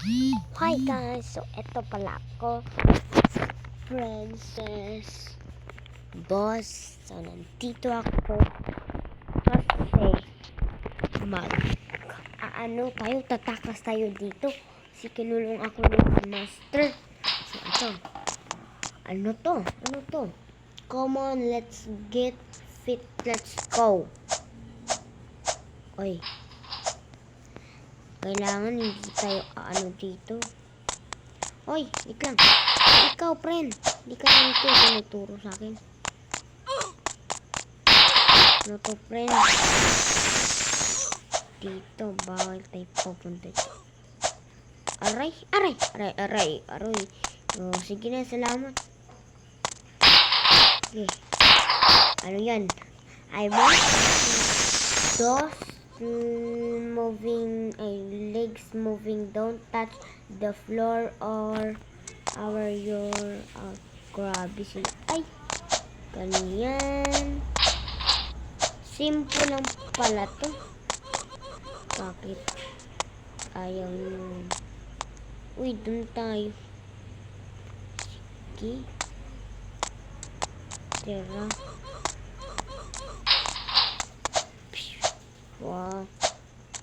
Hi guys! So, eto pala ako, Princess Boss. So, nandito ako kasi tatakas tayo dito. Kasi kinulong ako ng master. So, ito. Ano to? Come on, let's get fit. Let's go. Oy. Kailangan hindi tayo dito. Oy, iklang. Ikaw, friend. Hindi ka nagturo sa akin. Ano to, friend? Dito, bawal tayo pupunta. Aray. Oh, sige na, salamat. Okay. Ano yan? I want those legs moving. Don't touch the floor or your grabe sila. Ay, ganyan. Simple lang pala to. Bakit ayaw nyo? Uy, dun tayo. Sige. Tira. Wow.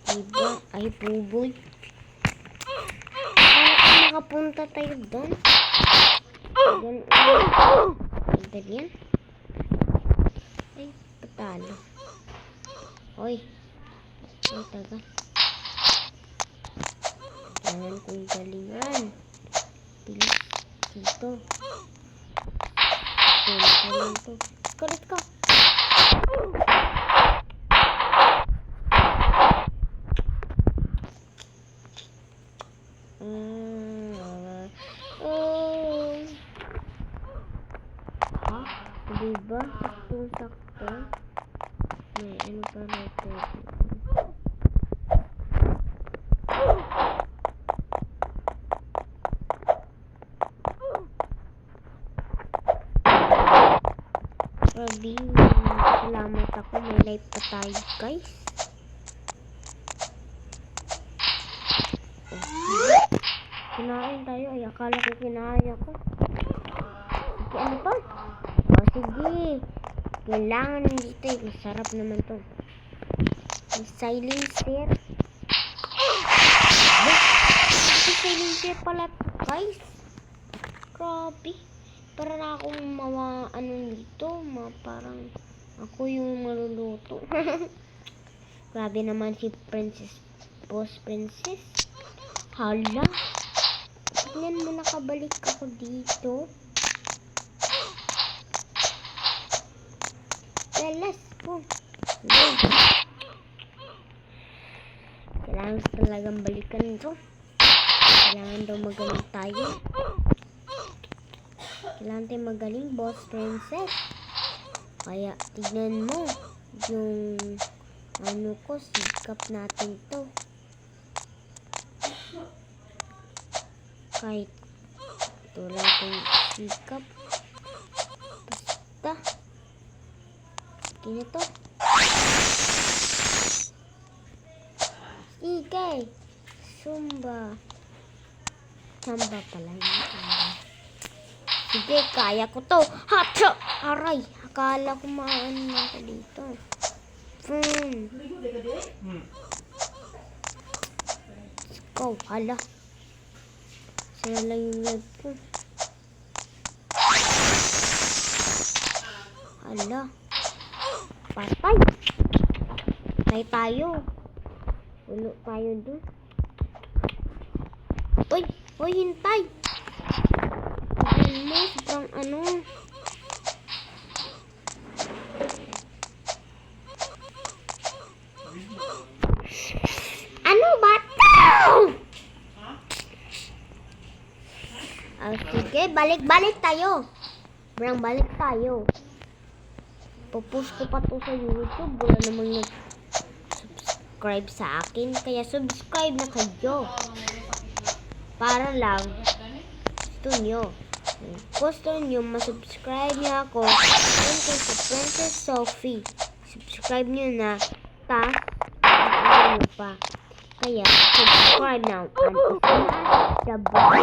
Diba? Ay, buboy. Parang nakapunta tayo doon. Ganun. Yan. Ay, patalo. Hoy. Ay, tagal. Kailangan kong galingan. Bilis. Dito. Kailangan to. Kalit ka. Diba? Saktong-sakto. May ano pa natin. Grabe. Salamat ako. May life pa tayo, guys. Kinain tayo. Ay, akala ko kinain ako. Sige, ano to? O, sige. Kailangan dito. Masarap naman to. May silencer. May silencer pala, guys. Grabe. Para na akong dito. Parang ako yung maluluto. Grabe naman si Boss Princess. Hala. Tignan mo, nakabalik ako dito. Let's go. Kailangan talagang balikan ito. Kailangan daw magaling tayo. Kailangan tayo magaling, Boss Princess. Kaya tignan mo yung sikap natin to. Kahit wala tayong sikap, basta ganito. Sige, Samba pala yun. Sige, kaya ko to. Hacha! Aray, akala ko maano na ko dito. Let's go. Hala. Sila lang yung leg ko. Hala. Patay. Patay tayo. Ulo tayo dun. Uy, hintay. Mo, sobrang sige, balik tayo. Balik tayo. Popost ko pa to sa YouTube. Wala namang nag-subscribe sa akin. Kaya subscribe na kayo. Para lang gusto nyo masubscribe niyo ako. Yun kay sa Princess Sophie. Subscribe nyo na. Ano pa. Kaya, subscribe now and smash the bell.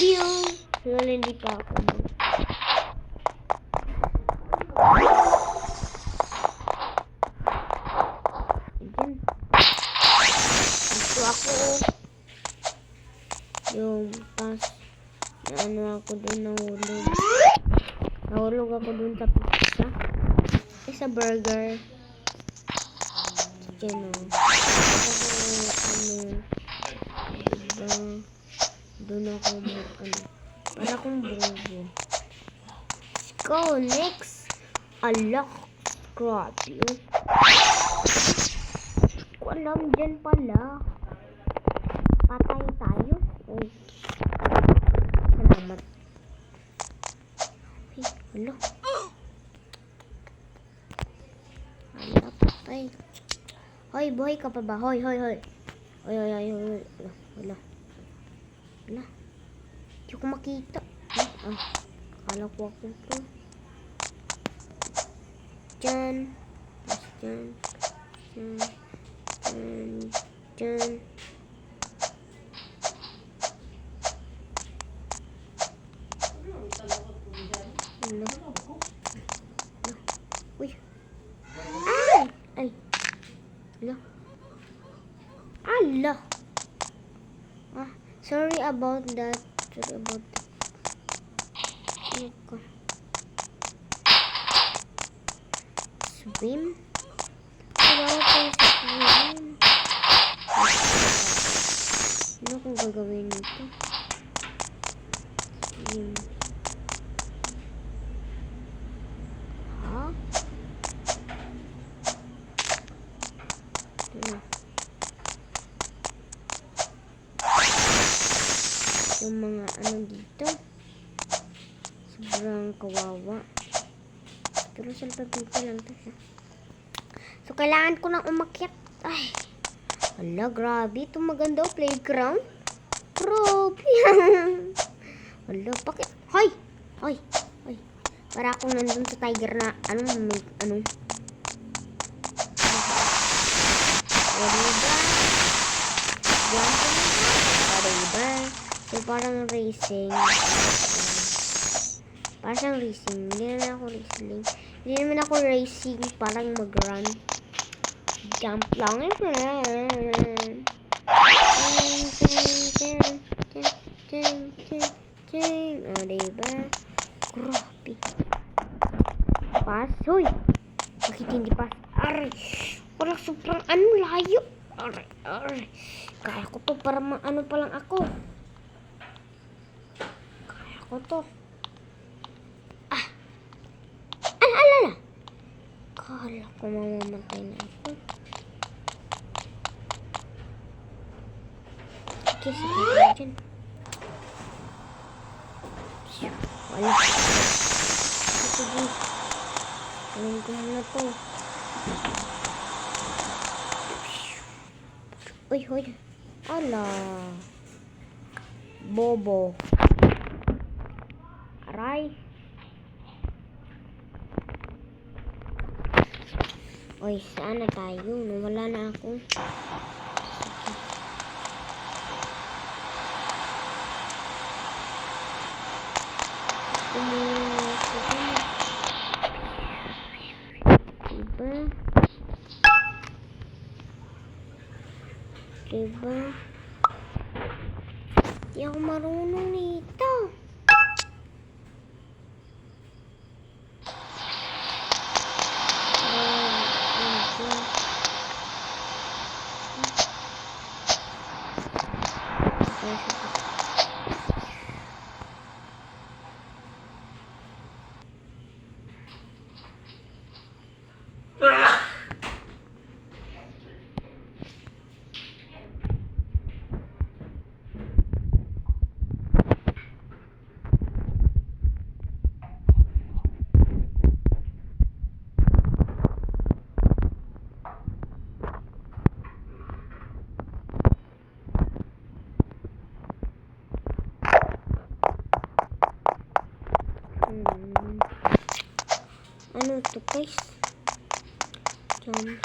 Yung, siguro hindi pa ako. Ayan. Ito ako. Yung, pas, ano ako dun, nahulog. Nahulog ako dun sa pizza. Sa burger. Chicken, o. Diba? Doon ako para akong bobo. Let's go, next. Alak. Grabe, yun. Ko alam, dyan pala. Patay tayo. Oh. Salamat. Ay, hala. Hala, patay. Hoy, buhay ka pa ba? Hoy, hoy, hoy. Hoy, hoy, hoy, hoy. Hala. Hala. Hindi ko makita. Akala ko ako to. Diyan. Tapos diyan. Diyan. Hala. Uy. Ay! Ay. Hala. Allah. Sorry about that. Okay. Swim? Wala tayo sa swim. Ano kung gagawin nito? Swim. Ha? Ano? Yung mga ano dito sobrang kawawa, pero salpa dito lang to siya. So kailangan ko nang umakyat. Ay, hala, grabe, ito maganda o playground. Grabe. Hala, bakit? Hoy, hoy, hoy, para akong nandun sa tiger na may diba? So, parang racing. Parang racing. Hindi naman ako racing. Hindi naman ako racing. Parang mag-run. Jump lang. O, diba? Grabe. Pas. Hoy! Bakit hindi pas? Aray! Walang sobrang layo. Aray, aray. Kaya ko to para ano pa lang ako. Kaya ko to. Alala. Kala ko mamamatay na ako. Okay, sige ko dyan. Wala. Sige. Alam ko na to. Uy, uy. Ala. Bobo. Aray. Uy, saan na tayo? Nawala na ako. Diba? Di ako marunong nito. Ano to, guys? Jump.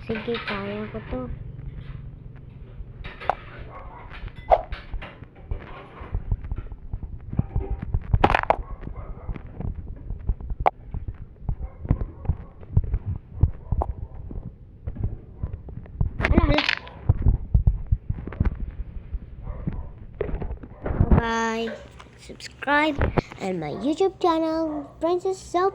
Sige, kaya ko to. Hala, hala. Bye. Subscribe and my YouTube channel, Princess Soap.